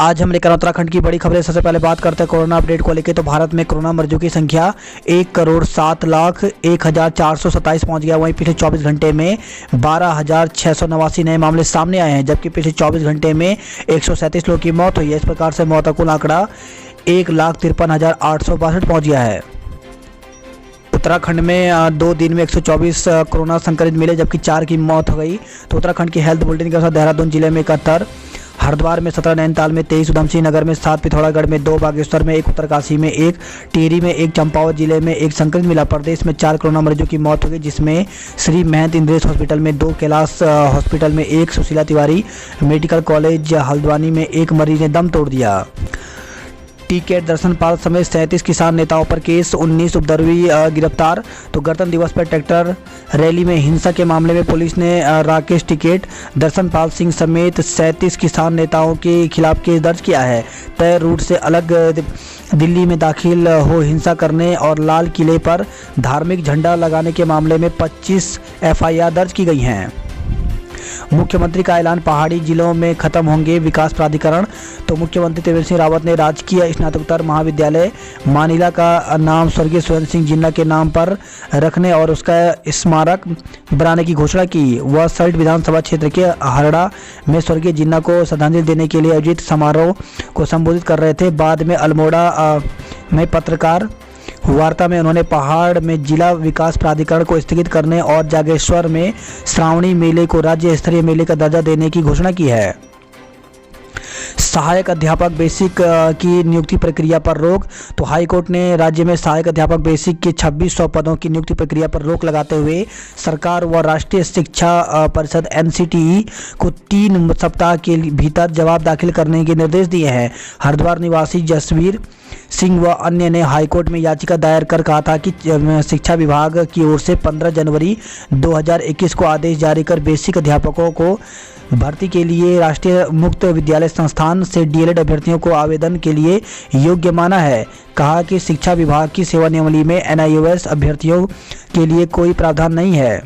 आज हम लेकर उत्तराखंड की बड़ी खबरें। सबसे पहले बात करते हैं कोरोना अपडेट को लेकर। तो भारत में कोरोना मरीजों की संख्या 1,07,01,427 पहुंच गया। वहीं पिछले 24 घंटे में 12,689 नए मामले सामने आए हैं, जबकि पिछले 24 घंटे में 137 लोगों की मौत हुई है। इस प्रकार से मौत का कुल आंकड़ा 1,53,862 पहुँच गया है। उत्तराखंड में 2 दिन में 124 कोरोना संक्रमित मिले, जबकि 4 की मौत हो गई। तो उत्तराखंड की हेल्थ बुलेटिन के अनुसार देहरादून जिले में 71, हरिद्वार में 17, नैनीताल में 23, उधमसिंह नगर में 7, पिथौरागढ़ में 2, बागेश्वर में 1, उत्तरकाशी में 1, टिहरी में 1, चंपावत जिले में 1 संक्रमित मिला। प्रदेश में 4 कोरोना मरीजों की मौत हो गई, जिसमें श्री महंत इंद्रेश हॉस्पिटल में 2, कैलाश हॉस्पिटल में 1, सुशीला तिवारी मेडिकल कॉलेज हल्द्वानी में 1 मरीज ने दम तोड़ दिया। टिकैत दर्शन पाल समेत 37 किसान नेताओं पर केस, 19 उपद्रवी गिरफ्तार। तो गणतंत्र दिवस पर ट्रैक्टर रैली में हिंसा के मामले में पुलिस ने राकेश टिकैत, दर्शन पाल सिंह समेत 37 किसान नेताओं के खिलाफ केस दर्ज किया है। तय रूट से अलग दिल्ली में दाखिल हो हिंसा करने और लाल किले पर धार्मिक झंडा लगाने के मामले में 25 FIR दर्ज की गई हैं। मुख्यमंत्री का ऐलान, पहाड़ी जिलों में खत्म होंगे विकास प्राधिकरण। तो मुख्यमंत्री त्रिवेंद्र सिंह रावत ने राजकीय स्नातकोत्तर महाविद्यालय मानिला का नाम स्वर्गीय सुरेंद्र सिंह जिन्ना के नाम पर रखने और उसका स्मारक बनाने की घोषणा की। वह सल्ट विधानसभा क्षेत्र के हरड़ा में स्वर्गीय जिन्ना को श्रद्धांजलि देने के लिए आयोजित समारोह को संबोधित कर रहे थे। बाद में अल्मोड़ा में पत्रकार वार्ता में उन्होंने पहाड़ में जिला विकास प्राधिकरण को स्थगित करने और जागेश्वर में श्रावणी मेले को राज्य स्तरीय मेले का दर्जा देने की घोषणा की है। सहायक अध्यापक बेसिक की नियुक्ति प्रक्रिया पर रोक। तो हाईकोर्ट ने राज्य में सहायक अध्यापक बेसिक के 2600 पदों की नियुक्ति प्रक्रिया पर रोक लगाते हुए सरकार व राष्ट्रीय शिक्षा परिषद NCTE को 3 सप्ताह के भीतर जवाब दाखिल करने के निर्देश दिए हैं। हरिद्वार निवासी जसवीर सिंह व अन्य ने हाईकोर्ट में याचिका दायर कर कहा था कि शिक्षा विभाग की ओर से 15 जनवरी 2021 को आदेश जारी कर बेसिक अध्यापकों को भर्ती के लिए राष्ट्रीय मुक्त विद्यालय संस्थान से DLED अभ्यर्थियों को आवेदन के लिए योग्य माना है। कहा कि शिक्षा विभाग की सेवा नियमावली में NIOS अभ्यर्थियों के लिए कोई प्रावधान नहीं है।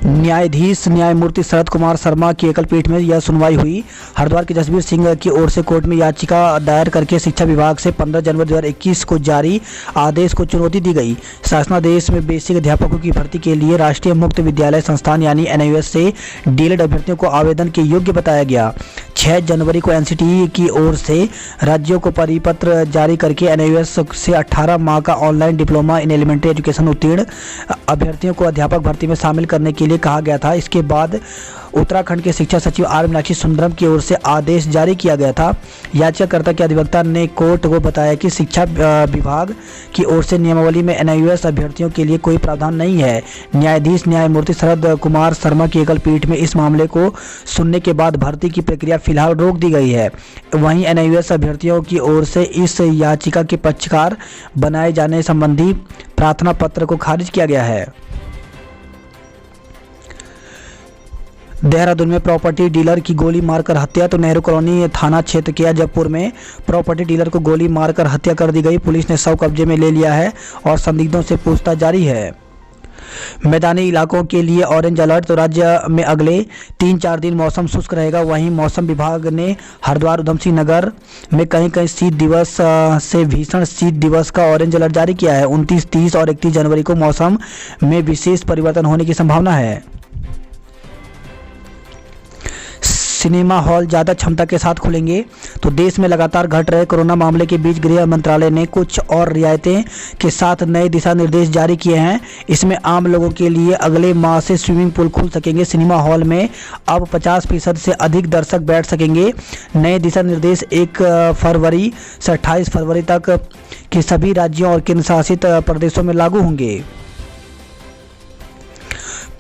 न्यायाधीश न्यायमूर्ति शरद कुमार शर्मा की एकल पीठ में यह सुनवाई हुई। हरिद्वार के जसवीर सिंह की ओर से कोर्ट में याचिका दायर करके शिक्षा विभाग से 15 जनवरी 2021 को जारी आदेश को चुनौती दी गई। शासनादेश में बेसिक अध्यापकों की भर्ती के लिए राष्ट्रीय मुक्त विद्यालय संस्थान यानी NIOS से DLED अभ्यर्थियों को आवेदन के योग्य बताया गया। 6 जनवरी को NCTE की ओर से राज्यों को परिपत्र जारी करके NIOS से 18 माह का online diploma in elementary education उत्तीर्ण अभ्यर्थियों को अध्यापक भर्ती में शामिल करने के लिए कहा गया था। इसके बाद उत्तराखंड के शिक्षा सचिव R मीनाक्षी सुंदरम की ओर से आदेश जारी किया गया था। याचिकाकर्ता के अधिवक्ता ने कोर्ट को बताया कि शिक्षा विभाग की ओर से नियमावली में NIOS अभ्यर्थियों के लिए कोई प्रावधान नहीं है। न्यायाधीश न्यायमूर्ति शरद कुमार शर्मा की एकल पीठ में इस मामले को सुनने के बाद भर्ती की प्रक्रिया फिलहाल रोक दी गई है। वहीं NIOS अभ्यर्थियों की ओर से इस याचिका के पक्षकार बनाए जाने संबंधी प्रार्थना पत्र को खारिज किया गया है। देहरादून में प्रॉपर्टी डीलर की गोली मारकर हत्या। तो नेहरू कॉलोनी थाना क्षेत्र के अजबपुर में प्रॉपर्टी डीलर को गोली मारकर हत्या कर दी गई। पुलिस ने शव कब्जे में ले लिया है और संदिग्धों से पूछताछ जारी है। मैदानी इलाकों के लिए ऑरेंज अलर्ट। तो राज्य में अगले 3-4 दिन मौसम शुष्क रहेगा। वहीं मौसम विभाग ने हरिद्वार उधमसिंह नगर में कहीं शीत दिवस से भीषण शीत दिवस का ऑरेंज अलर्ट जारी किया है। 29, 30 और 31 जनवरी को मौसम में विशेष परिवर्तन होने की संभावना है। सिनेमा हॉल ज़्यादा क्षमता के साथ खुलेंगे। तो देश में लगातार घट रहे कोरोना मामले के बीच गृह मंत्रालय ने कुछ और रियायतें के साथ नए दिशा निर्देश जारी किए हैं। इसमें आम लोगों के लिए अगले माह से स्विमिंग पूल खुल सकेंगे। सिनेमा हॉल में अब 50% से अधिक दर्शक बैठ सकेंगे। नए दिशा निर्देश 1 फरवरी से 28 फरवरी तक के सभी राज्यों और केंद्र शासित प्रदेशों में लागू होंगे।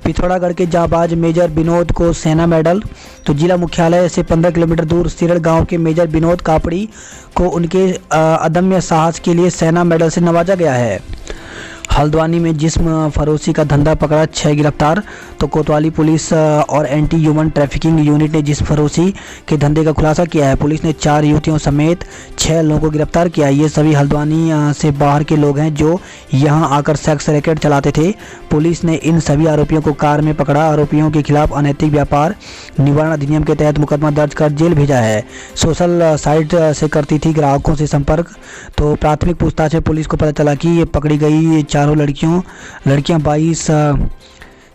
पिथौरागढ़ के जांबाज मेजर विनोद को सेना मेडल। तो जिला मुख्यालय से 15 किलोमीटर दूर सिरड़ गांव के मेजर विनोद कापड़ी को उनके अदम्य साहस के लिए सेना मेडल से नवाजा गया है। हल्द्वानी में जिस्म फरोशी का धंधा पकड़ा, 6 गिरफ्तार। तो कोतवाली पुलिस और एंटी ह्यूमन ट्रैफिकिंग यूनिट ने जिस्म फरोशी के धंधे का खुलासा किया है। पुलिस ने 4 युवतियों समेत 6 लोगों को गिरफ्तार किया है। ये सभी हल्द्वानी से बाहर के लोग हैं जो यहां आकर सेक्स रैकेट चलाते थे। पुलिस ने इन सभी आरोपियों को कार में पकड़ा। आरोपियों के खिलाफ अनैतिक व्यापार निवारण अधिनियम के तहत मुकदमा दर्ज कर जेल भेजा है। सोशल साइट से करती थी ग्राहकों से संपर्क। तो प्राथमिक पूछताछ में पुलिस को पता चला कि ये पकड़ी गई चारों लड़कियां 22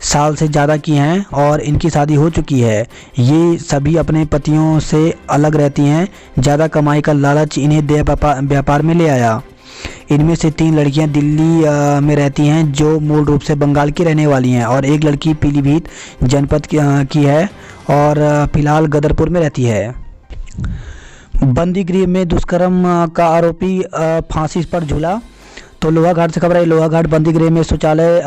साल से ज़्यादा की हैं और इनकी शादी हो चुकी है। ये सभी अपने पतियों से अलग रहती हैं। ज़्यादा कमाई का लालच इन्हें देह व्यापार में ले आया। इनमें से 3 लड़कियां दिल्ली में रहती हैं जो मूल रूप से बंगाल की रहने वाली हैं और एक लड़की पीलीभीत जनपद की है और फिलहाल गदरपुर में रहती है। बंदी गृह में दुष्कर्म का आरोपी फांसी पर झूला। तो लोहाघाट से खबर है। लोहाघाट बंदी गृह में शौचालय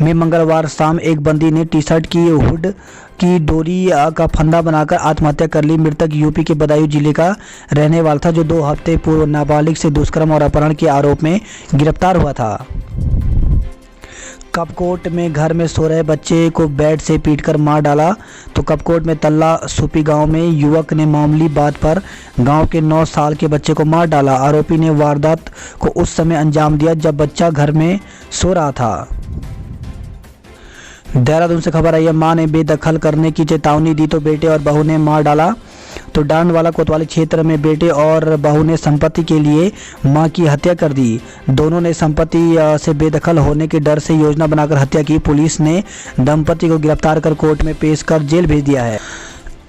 में मंगलवार शाम एक बंदी ने टी-शर्ट की हुड की डोरी का फंदा बनाकर आत्महत्या कर ली। मृतक यूपी के बदायूं जिले का रहने वाला था जो 2 हफ्ते पूर्व नाबालिग से दुष्कर्म और अपहरण के आरोप में गिरफ्तार हुआ था। कपकोट में घर में सो रहे बच्चे को बेड से पीटकर मार डाला। तो कपकोट में तल्ला सुपी गांव में युवक ने मामूली बात पर गांव के 9 साल के बच्चे को मार डाला। आरोपी ने वारदात को उस समय अंजाम दिया जब बच्चा घर में सो रहा था। देहरादून से खबर आई है। मां ने बेदखल करने की चेतावनी दी तो बेटे और बहू ने मार डाला। तो डांडवाला कोतवाली क्षेत्र में बेटे और बहू ने संपत्ति के लिए मां की हत्या कर दी। दोनों ने संपत्ति से बेदखल होने के डर से योजना बनाकर हत्या की। पुलिस ने दंपति को गिरफ्तार कर कोर्ट में पेश कर जेल भेज दिया है।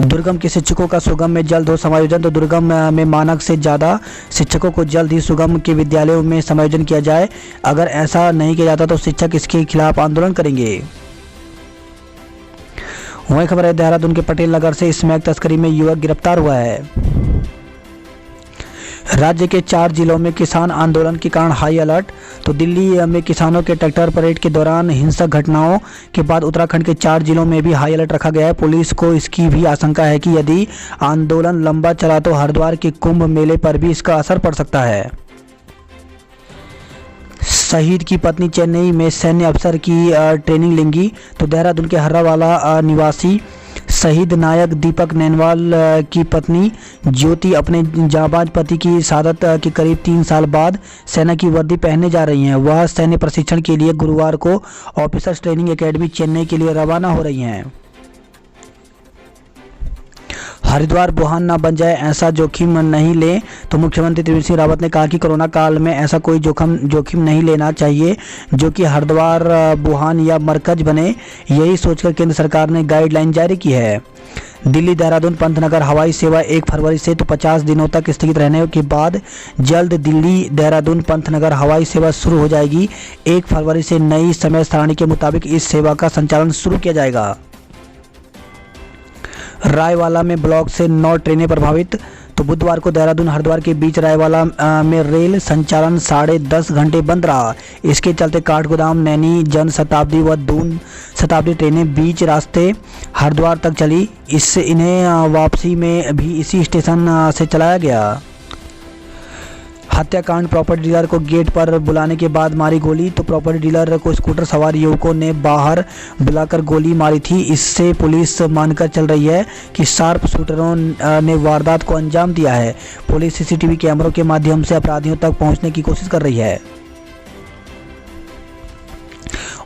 दुर्गम के शिक्षकों का सुगम में जल्द हो समायोजन। तो दुर्गम में मानक से ज़्यादा शिक्षकों को जल्द ही सुगम के विद्यालयों में समायोजन किया जाए। अगर ऐसा नहीं किया जाता तो शिक्षक इसके खिलाफ आंदोलन करेंगे। वही खबर है। देहरादून के पटेल नगर से स्मैक तस्करी में युवक गिरफ्तार हुआ है। राज्य के 4 जिलों में किसान आंदोलन के कारण हाई अलर्ट। तो दिल्ली में किसानों के ट्रैक्टर परेड के दौरान हिंसक घटनाओं के बाद उत्तराखंड के 4 जिलों में भी हाई अलर्ट रखा गया है। पुलिस को इसकी भी आशंका है कि यदि आंदोलन लंबा चला तो हरिद्वार के कुंभ मेले पर भी इसका असर पड़ सकता है। शहीद की पत्नी चेन्नई में सैन्य अफसर की ट्रेनिंग लेंगी। तो देहरादून के हर्रावाला निवासी शहीद नायक दीपक नैनवाल की पत्नी ज्योति अपने जाबाज पति की शहादत के करीब 3 साल बाद सेना की वर्दी पहनने जा रही हैं। वह सैन्य प्रशिक्षण के लिए गुरुवार को ऑफिसर्स ट्रेनिंग एकेडमी चेन्नई के लिए रवाना हो रही हैं। हरिद्वार वुहान ना बन जाए ऐसा जोखिम नहीं लें। तो मुख्यमंत्री त्रिवेंद्र सिंह रावत ने कहा कि कोरोना काल में ऐसा कोई जोखिम नहीं लेना चाहिए जो कि हरिद्वार वुहान या मरकज बने। यही सोचकर केंद्र सरकार ने गाइडलाइन जारी की है। दिल्ली देहरादून पंतनगर हवाई सेवा 1 फरवरी से तो 50 दिनों तक स्थगित रहने के बाद जल्द दिल्ली देहरादून पंतनगर हवाई सेवा शुरू हो जाएगी। 1 फरवरी से नई समय सारणी के मुताबिक इस सेवा का संचालन शुरू किया जाएगा। रायवाला में ब्लॉक से 9 ट्रेनें प्रभावित। तो बुधवार को देहरादून हरिद्वार के बीच रायवाला में रेल संचालन 10.5 घंटे बंद रहा। इसके चलते काठगोदाम नैनी जन शताब्दी व दून शताब्दी ट्रेनें बीच रास्ते हरिद्वार तक चली। इससे इन्हें वापसी में भी इसी स्टेशन से चलाया गया। हत्याकांड। प्रॉपर्टी डीलर को गेट पर बुलाने के बाद मारी गोली। तो प्रॉपर्टी डीलर को स्कूटर सवार युवकों ने बाहर बुलाकर गोली मारी थी। इससे पुलिस मानकर चल रही है कि शार्प शूटरों ने वारदात को अंजाम दिया है। पुलिस सीसीटीवी कैमरों के माध्यम से अपराधियों तक पहुंचने की कोशिश कर रही है।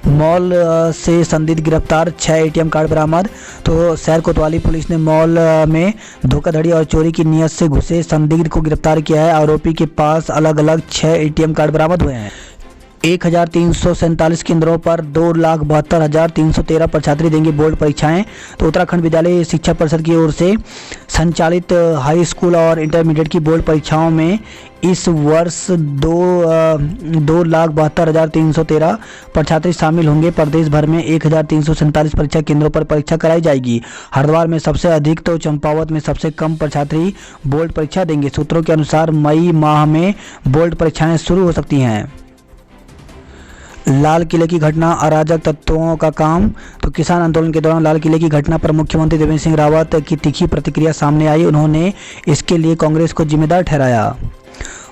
मॉल से संदिग्ध गिरफ्तार, 6 एटीएम कार्ड बरामद। तो शहर कोतवाली पुलिस ने मॉल में धोखाधड़ी और चोरी की नीयत से घुसे संदिग्ध को गिरफ्तार किया है। आरोपी के पास अलग अलग 6 एटीएम कार्ड बरामद हुए हैं। 1347 केंद्रों पर 2,72,313 परीक्षार्थी देंगे बोर्ड परीक्षाएं। तो उत्तराखंड विद्यालय शिक्षा परिषद की ओर से संचालित हाई स्कूल और इंटरमीडिएट की बोर्ड परीक्षाओं में इस वर्ष 2,72,313 परीक्षार्थी शामिल होंगे। प्रदेश भर में 1347 परीक्षा केंद्रों पर परीक्षा कराई जाएगी। हरिद्वार में सबसे अधिक तो चंपावत में सबसे कम परीक्षार्थी बोर्ड परीक्षा देंगे। सूत्रों के अनुसार मई माह में बोर्ड परीक्षाएं शुरू हो सकती हैं। लाल किले की घटना, अराजक तत्वों का काम। तो किसान आंदोलन के दौरान लाल किले की घटना पर मुख्यमंत्री त्रिवेंद्र सिंह रावत की तीखी प्रतिक्रिया सामने आई। उन्होंने इसके लिए कांग्रेस को जिम्मेदार ठहराया।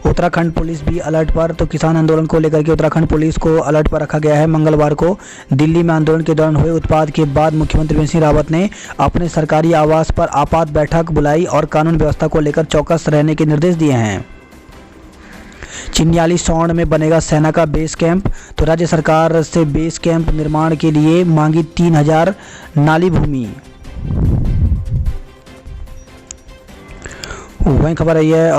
उत्तराखंड पुलिस भी अलर्ट पर। तो किसान आंदोलन को लेकर के उत्तराखंड पुलिस को अलर्ट पर रखा गया है। मंगलवार को दिल्ली में आंदोलन के दौरान हुए उत्पात के बाद मुख्यमंत्री त्रिवेंद्र सिंह रावत ने अपने सरकारी आवास पर आपात बैठक बुलाई और कानून व्यवस्था को लेकर चौकस रहने के निर्देश दिए हैं। चिन्याली सौंड में बनेगा सेना का बेस कैंप। तो राज्य सरकार से बेस कैंप निर्माण के लिए मांगी 3000 नाली भूमि। वहीं खबर आई है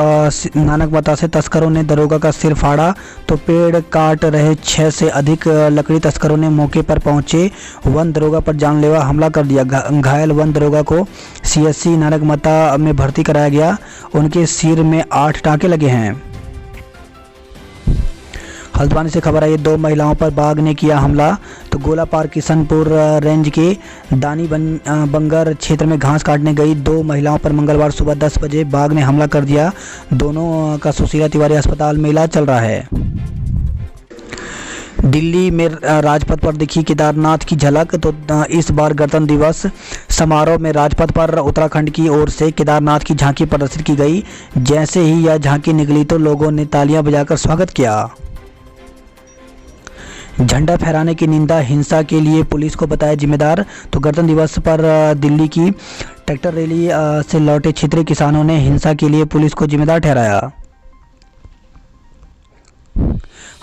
नानक मता से तस्करों ने दरोगा का सिर फाड़ा। तो पेड़ काट रहे 6 से अधिक लकड़ी तस्करों ने मौके पर पहुंचे वन दरोगा पर जानलेवा हमला कर दिया। घायल वन दरोगा को CSC नानक मता में भर्ती कराया गया। उनके सिर में 8 टाँके लगे हैं। हल्द्वानी से खबर आई है 2 महिलाओं पर बाघ ने किया हमला। तो गोलापार किशनपुर रेंज के दानी बंगर क्षेत्र में घास काटने गई 2 महिलाओं पर मंगलवार सुबह 10 बजे बाघ ने हमला कर दिया। दोनों का सुशीला तिवारी अस्पताल में इलाज चल रहा है। दिल्ली में राजपथ पर दिखी केदारनाथ की झलक। तो इस बार गणतंत्र दिवस समारोह में राजपथ पर उत्तराखंड की ओर से केदारनाथ की झांकी प्रदर्शित की गई। जैसे ही यह झांकी निकली तो लोगों ने तालियां बजाकर स्वागत किया। झंडा फहराने की निंदा, हिंसा के लिए पुलिस को बताया जिम्मेदार। तो गणतंत्र दिवस पर दिल्ली की ट्रैक्टर रैली से लौटे क्षेत्रीय किसानों ने हिंसा के लिए पुलिस को जिम्मेदार ठहराया।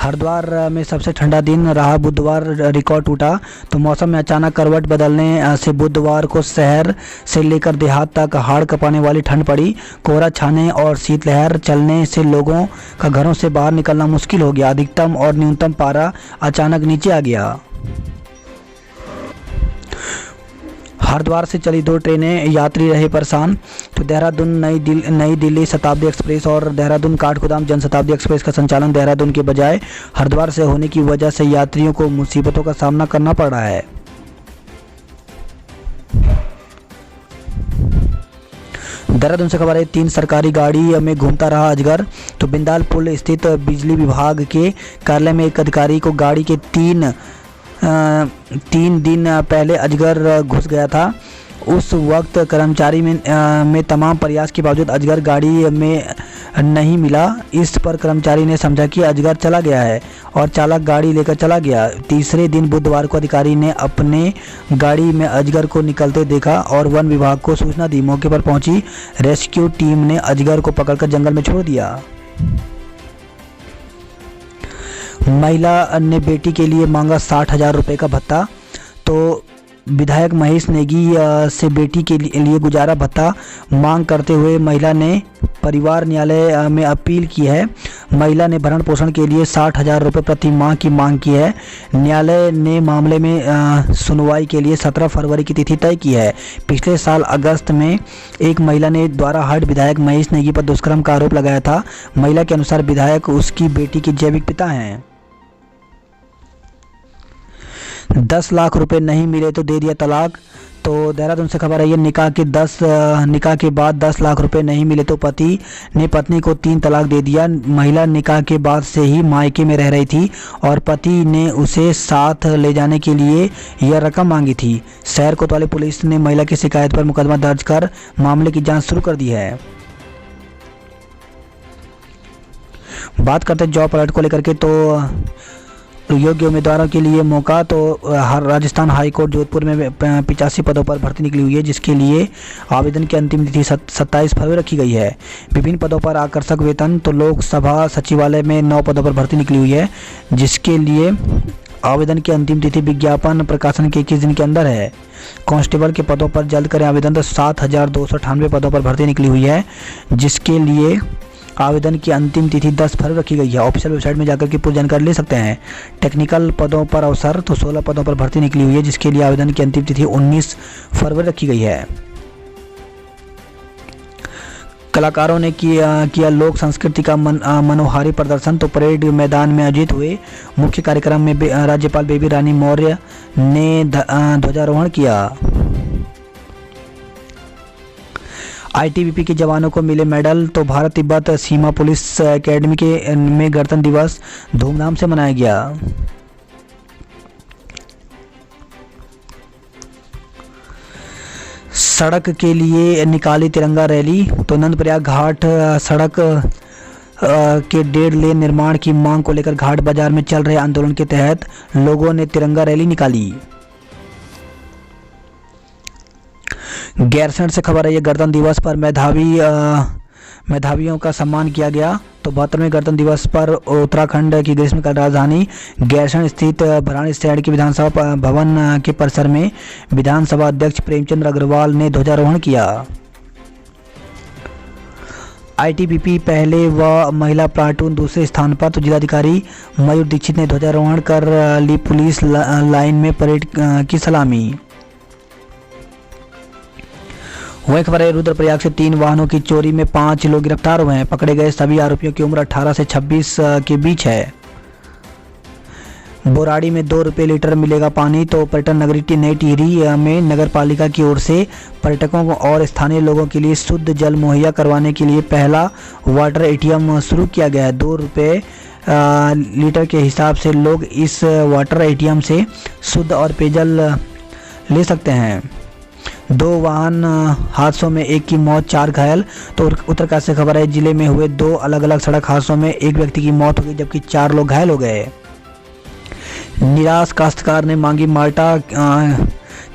हरिद्वार में सबसे ठंडा दिन रहा बुधवार, रिकॉर्ड टूटा। तो मौसम में अचानक करवट बदलने से बुधवार को शहर से लेकर देहात तक हाड़ कपाने वाली ठंड पड़ी। कोहरा छाने और शीतलहर चलने से लोगों का घरों से बाहर निकलना मुश्किल हो गया। अधिकतम और न्यूनतम पारा अचानक नीचे आ गया। हरिद्वार से चली 2 ट्रेनें, यात्री रहे परेशान। तो देहरादून नई दिल्ली शताब्दी एक्सप्रेस और देहरादून काठगोदाम जनशताब्दी एक्सप्रेस का संचालन देहरादून के बजाय हरिद्वार से होने की वजह से यात्रियों को मुसीबतों का सामना करना पड़ रहा है। देहरादून से खबर है 3 सरकारी गाड़ी में घूमता रहा अजगर। तो बिंदाल पुल स्थित बिजली विभाग के कार्यालय में एक अधिकारी को गाड़ी के 3 दिन पहले अजगर घुस गया था। उस वक्त कर्मचारी में तमाम प्रयास के बावजूद अजगर गाड़ी में नहीं मिला। इस पर कर्मचारी ने समझा कि अजगर चला गया है और चालक गाड़ी लेकर चला गया। तीसरे दिन बुधवार को अधिकारी ने अपने गाड़ी में अजगर को निकलते देखा और वन विभाग को सूचना दी। मौके पर पहुंची रेस्क्यू टीम ने अजगर को पकड़कर जंगल में छोड़ दिया। महिला ने बेटी के लिए मांगा 60,000 रुपये का भत्ता। तो विधायक महेश नेगी से बेटी के लिए गुजारा भत्ता मांग करते हुए महिला ने परिवार न्यायालय में अपील की है। महिला ने भरण पोषण के लिए 60,000 रुपये प्रति माह की मांग की है। न्यायालय ने मामले में सुनवाई के लिए 17 फरवरी की तिथि तय की है। पिछले साल अगस्त में एक महिला ने द्वारा हट विधायक महेश नेगी पर दुष्कर्म का आरोप लगाया था। महिला के अनुसार विधायक उसकी बेटी के जैविक पिता हैं। 10 लाख रुपए नहीं मिले तो दे दिया तलाक। तो देहरादून से खबर आई है निकाह के बाद 10 लाख रुपए नहीं मिले तो पति ने पत्नी को 3 तलाक दे दिया। महिला निकाह के बाद से ही मायके में रह रही थी और पति ने उसे साथ ले जाने के लिए यह रकम मांगी थी। शहर कोतवाली पुलिस ने महिला की शिकायत पर मुकदमा दर्ज कर मामले की जांच शुरू कर दी है। बात करते हैं जॉब अलर्ट को लेकर के। तो योग्य उम्मीदवारों के लिए मौका। तो राजस्थान हाईकोर्ट जोधपुर में 85 पदों पर भर्ती निकली हुई है, जिसके लिए आवेदन की अंतिम तिथि 27 फरवरी रखी गई है। विभिन्न पदों पर आकर्षक वेतन। तो लोकसभा सचिवालय में 9 पदों पर भर्ती निकली हुई है, जिसके लिए आवेदन की अंतिम तिथि विज्ञापन प्रकाशन के 21 दिन के अंदर है। कांस्टेबल के पदों पर जल्द करें आवेदन। तो 7,298 पदों पर भर्ती निकली हुई है, जिसके लिए आवेदन की अंतिम तिथि 10 फरवरी रखी गई है। ऑफिशियल वेबसाइट में जाकर के पूरी जानकारी ले सकते हैं। टेक्निकल पदों पर अवसर। तो 16 पदों पर भर्ती निकली हुई है, जिसके लिए आवेदन की अंतिम तिथि 19 फरवरी रखी गई है। कलाकारों ने किया लोक संस्कृति का मनोहारी प्रदर्शन। तो परेड मैदान में आयोजित हुए मुख्य कार्यक्रम में राज्यपाल बेबी रानी मौर्य ने ध्वजारोहण किया। ITBP के जवानों को मिले मेडल। तो भारत तिब्बत सीमा पुलिस एकेडमी में गणतंत्र दिवस धूमधाम से मनाया गया। सड़क के लिए निकाली तिरंगा रैली। तो नंदप्रयाग घाट सड़क के 1.5 लेन निर्माण की मांग को लेकर घाट बाजार में चल रहे आंदोलन के तहत लोगों ने तिरंगा रैली निकाली। गैरसैंण से खबर है, ये गणतंत्र दिवस पर मेधावियों का सम्मान किया गया। तो 72वें गणतंत्र दिवस पर उत्तराखंड की ग्रीष्मकालीन राजधानी गैरसैंण स्थित भराड़ीसैंण के विधानसभा भवन के परिसर में विधानसभा अध्यक्ष प्रेमचंद अग्रवाल ने ध्वजारोहण किया। आईटीबीपी पहले व महिला प्लाटून दूसरे स्थान पर, तो जिलाधिकारी मयूर दीक्षित ने ध्वजारोहण कर ली पुलिस लाइन में परेड की सलामी। वही खबर है, रुद्रप्रयाग से 3 वाहनों की चोरी में 5 लोग गिरफ्तार हुए हैं। पकड़े गए सभी आरोपियों की उम्र 18 से 26 के बीच है। बोराड़ी में 2 रुपये लीटर मिलेगा पानी। तो पर्यटन नगरी नई टिहरी में नगर पालिका की ओर से पर्यटकों और स्थानीय लोगों के लिए शुद्ध जल मुहैया करवाने के लिए पहला वाटर एटीएम शुरू किया गया है। 2 रुपये लीटर के हिसाब से लोग इस वाटर एटीएम से शुद्ध और पेयजल ले सकते हैं। 2 वाहन हादसों में 1 की मौत, 4 घायल। तो उत्तरकाशी से खबर है, जिले में हुए 2 अलग अलग सड़क हादसों में 1 व्यक्ति की मौत हो गई जबकि 4 लोग घायल हो गए। निराश काश्तकार ने मांगी माल्टा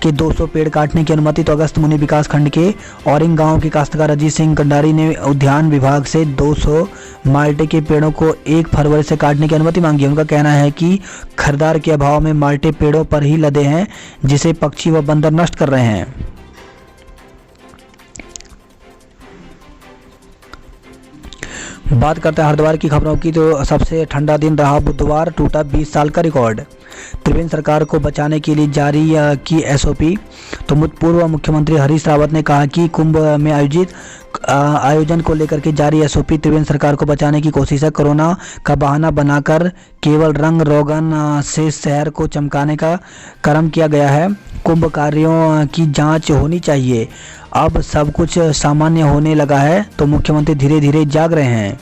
के 200 पेड़ काटने की अनुमति। तो अगस्त मुनि विकास खंड के औरिंग गांव के काश्तकार अजीत सिंह कंडारी ने उद्यान विभाग से 200 माल्टे के पेड़ों को 1 फरवरी से काटने की अनुमति मांगी। उनका कहना है कि खरीदार के अभाव में माल्टे पेड़ों पर ही लदे हैं जिसे पक्षी व बंदर नष्ट कर रहे हैं। बात करते हैं हरिद्वार की खबरों की। तो सबसे ठंडा दिन रहा बुधवार, टूटा 20 साल का रिकॉर्ड। त्रिवेंद्र सरकार को बचाने के लिए जारी की एसओपी। तो पूर्व मुख्यमंत्री हरीश रावत ने कहा कि कुंभ में आयोजन को लेकर के जारी एसओपी त्रिवेंद्र सरकार को बचाने की कोशिश है। कोरोना का बहाना बनाकर केवल रंग रोगन से शहर को चमकाने का कर्म किया गया है। कुंभ कार्यों की जांच होनी चाहिए। अब सब कुछ सामान्य होने लगा है तो मुख्यमंत्री धीरे धीरे जाग रहे हैं।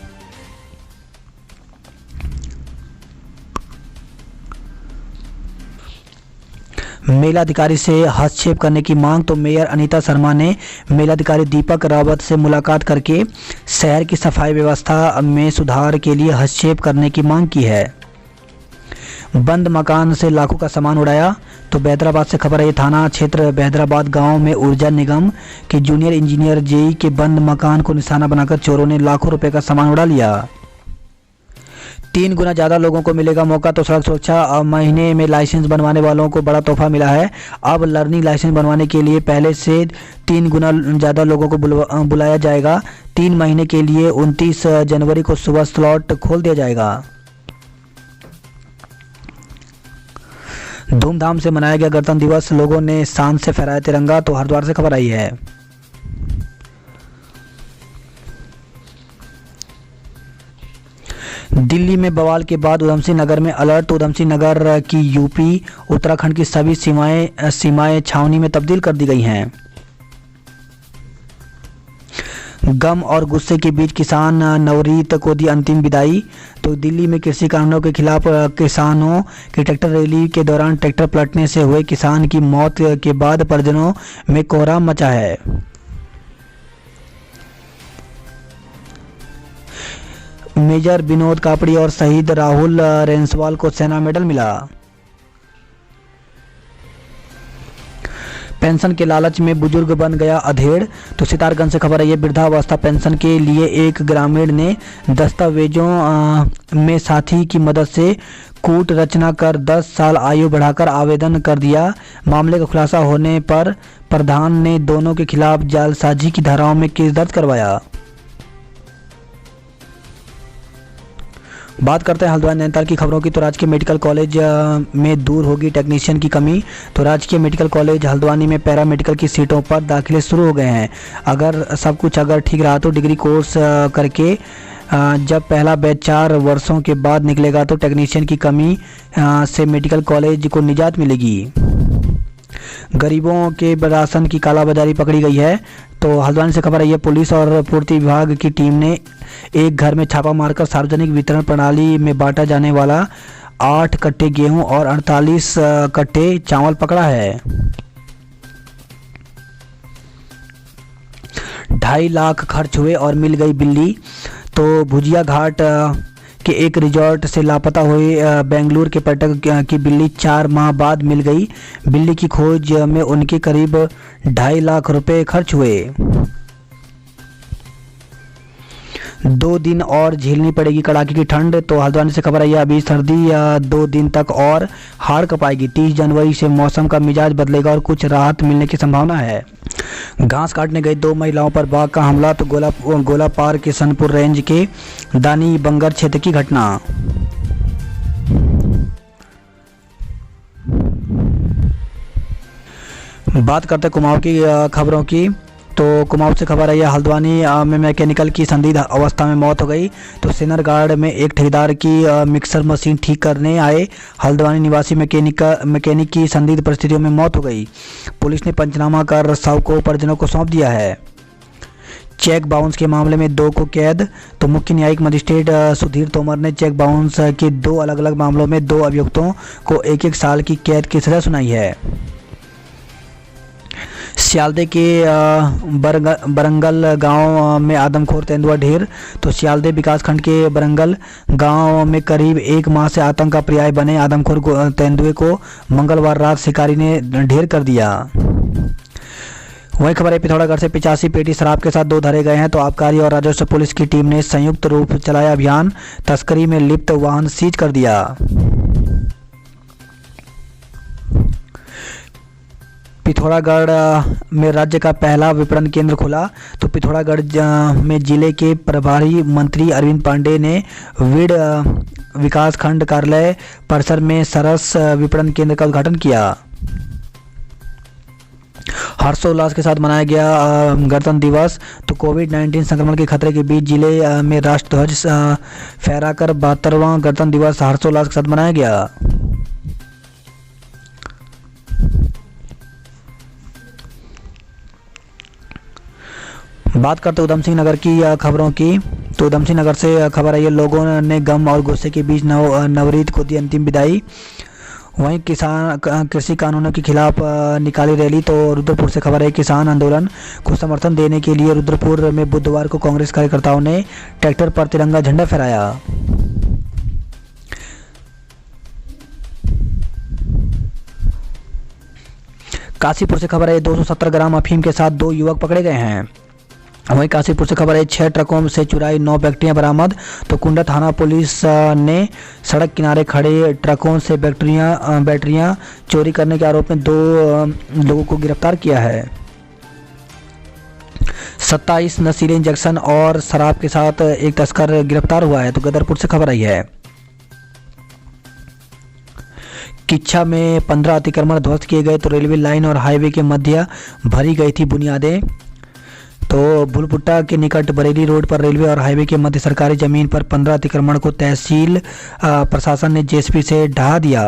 मेलाधिकारी से हस्तक्षेप करने की मांग। तो मेयर अनीता शर्मा ने मेलाधिकारी दीपक रावत से मुलाकात करके शहर की सफाई व्यवस्था में सुधार के लिए हस्तक्षेप करने की मांग की है। बंद मकान से लाखों का सामान उड़ाया। तो बैदराबाद से खबर है, ये थाना क्षेत्र बैदराबाद गांव में ऊर्जा निगम के जूनियर इंजीनियर जेई के बंद मकान को निशाना बनाकर चोरों ने लाखों रुपए का सामान उड़ा लिया। 3 गुना ज़्यादा लोगों को मिलेगा मौका। तो सड़क सुरक्षा महीने में लाइसेंस बनवाने वालों को बड़ा तोहफा मिला है। अब लर्निंग लाइसेंस बनवाने के लिए पहले से 3 गुना ज़्यादा लोगों को बुलाया जाएगा। 3 महीने के लिए 29 जनवरी को सुबह स्लॉट खोल दिया जाएगा। धूमधाम से मनाया गया गणतंत्र दिवस, लोगों ने शान से फहराया तिरंगा। तो हरिद्वार से खबर आई है। दिल्ली में बवाल के बाद उधमसिंह नगर में अलर्ट। उधमसिंह नगर की यूपी उत्तराखंड की सभी सीमाएं छावनी में तब्दील कर दी गई हैं। गम और गुस्से के बीच किसान नवरीत को दी अंतिम विदाई। तो दिल्ली में कृषि कानूनों के खिलाफ किसानों की ट्रैक्टर रैली के दौरान ट्रैक्टर पलटने से हुए किसान की मौत के बाद परिजनों में कोहराम मचा है। मेजर विनोद कापड़ी और शहीद राहुल रेंसवाल को सेना मेडल मिला। पेंशन के लालच में बुजुर्ग बन गया अधेड़। तो सितारगंज से खबर है, ये वृद्धावस्था पेंशन के लिए एक ग्रामीण ने दस्तावेजों में साथी की मदद से कूट रचना कर 10 साल आयु बढ़ाकर आवेदन कर दिया। मामले का खुलासा होने पर प्रधान ने दोनों के खिलाफ जालसाजी की धाराओं में केस दर्ज करवाया। बात करते हैं हल्द्वानी नैनीताल की खबरों की। तो राजकीय मेडिकल कॉलेज में दूर होगी टेक्नीशियन की कमी। तो राजकीय मेडिकल कॉलेज हल्द्वानी में पैरा मेडिकल की सीटों पर दाखिले शुरू हो गए हैं। अगर सब कुछ ठीक रहा तो डिग्री कोर्स करके जब पहला बैच 4 वर्षों के बाद निकलेगा तो टेक्नीशियन की कमी से मेडिकल कॉलेज को निजात मिलेगी। गरीबों के राशन की कालाबाजारी पकड़ी गई है। तो हल्द्वानी से खबर है, ये पुलिस और पूर्ति विभाग की टीम ने एक घर में छापा मारकर सार्वजनिक वितरण प्रणाली में बांटा जाने वाला 8 कट्टे गेहूं और 48 कट्टे चावल पकड़ा है। 2.5 लाख खर्च हुए और मिल गई बिल्ली। तो भुजिया घाट के एक रिजॉर्ट से लापता हुई बेंगलुरु के पर्यटक की बिल्ली 4 माह बाद मिल गई। बिल्ली की खोज में उनके करीब 2.5 लाख रुपए खर्च हुए। 2 दिन और झेलनी पड़ेगी कड़ाके की ठंड। तो हल्द्वानी से खबर आई है, अभी सर्दी 2 दिन तक और हाड़ कपाएगी। 30 जनवरी से मौसम का मिजाज बदलेगा और कुछ राहत मिलने की संभावना है। घास काटने गई 2 महिलाओं पर बाघ का हमला। तो गोलापार किशनपुर रेंज के दानी बंगर क्षेत्र की घटना। बात करते कुमाऊं की खबरों की। तो कुमाऊं से खबर आई है, हल्द्वानी में मैकेनिकल की संदिग्ध अवस्था में मौत हो गई। तो सेनरगार्ड में एक ठेकेदार की मिक्सर मशीन ठीक करने आए हल्द्वानी निवासी मैकेनिक की संदिग्ध परिस्थितियों में मौत हो गई। पुलिस ने पंचनामा कर शव को परिजनों को सौंप दिया है। चेक बाउंस के मामले में 2 को कैद। तो मुख्य न्यायिक मजिस्ट्रेट सुधीर तोमर ने चेक बाउंस के 2 अलग अलग मामलों में 2 अभियुक्तों को 1-1 साल की कैद की सजा सुनाई है। सियालदे के बरंगल गांव में आदमखोर तेंदुआ ढेर। तो सियालदे विकासखंड के बरंगल गांव में करीब 1 माह से आतंक का पर्याय बने आदमखोर तेंदुए को मंगलवार रात शिकारी ने ढेर कर दिया। वही खबर है, पिथौरागढ़ से 85 पेटी शराब के साथ 2 धरे गए हैं। तो आबकारी और राजस्व पुलिस की टीम ने संयुक्त रूप से चलाया अभियान। तस्करी में लिप्त वाहन सीज कर दिया। पिथौरागढ़ में राज्य का पहला विपणन केंद्र खुला। तो पिथौरागढ़ में जिले के प्रभारी मंत्री अरविंद पांडे ने विड विकास खंड कार्यालय परिसर में सरस विपणन केंद्र का उद्घाटन किया। हर्षोल्लास के साथ मनाया गया गणतंत्र दिवस। तो कोविड-19 संक्रमण के खतरे के बीच जिले में राष्ट्रध्वज फहराकर 72वां गणतंत्र दिवस हर्षोल्लास के साथ मनाया गया। बात करते उधम सिंह नगर की खबरों की। तो उधम सिंह नगर से खबर आई है, लोगों ने गम और गुस्से के बीच नवरीत को दी अंतिम विदाई। वहीं कृषि कानूनों के खिलाफ निकाली रैली। तो रुद्रपुर से खबर है, किसान आंदोलन को समर्थन देने के लिए रुद्रपुर में बुधवार को कांग्रेस कार्यकर्ताओं ने ट्रैक्टर पर तिरंगा झंडा फहराया। काशीपुर से खबर है, 270 ग्राम अफीम के साथ 2 युवक पकड़े गए हैं। वहीं काशीपुर से खबर है, 6 ट्रकों से चुराई 9 बैटरियां बरामद। तो कुंडा थाना पुलिस ने सड़क किनारे खड़े ट्रकों से बैटरियां चोरी करने के आरोप में 2 लोगों को गिरफ्तार किया है। 27 नशीले इंजेक्शन और शराब के साथ एक तस्कर गिरफ्तार हुआ है। तो गदरपुर से खबर आई है, किच्छा में 15 अतिक्रमण ध्वस्त किए गए। तो रेलवे लाइन और हाईवे के मध्य भरी गई थी बुनियादें। तो भूलपुट्टा के निकट बरेली रोड पर रेलवे और हाईवे के मध्य सरकारी जमीन पर 15 अतिक्रमण को तहसील प्रशासन ने जेसीबी से ढहा दिया।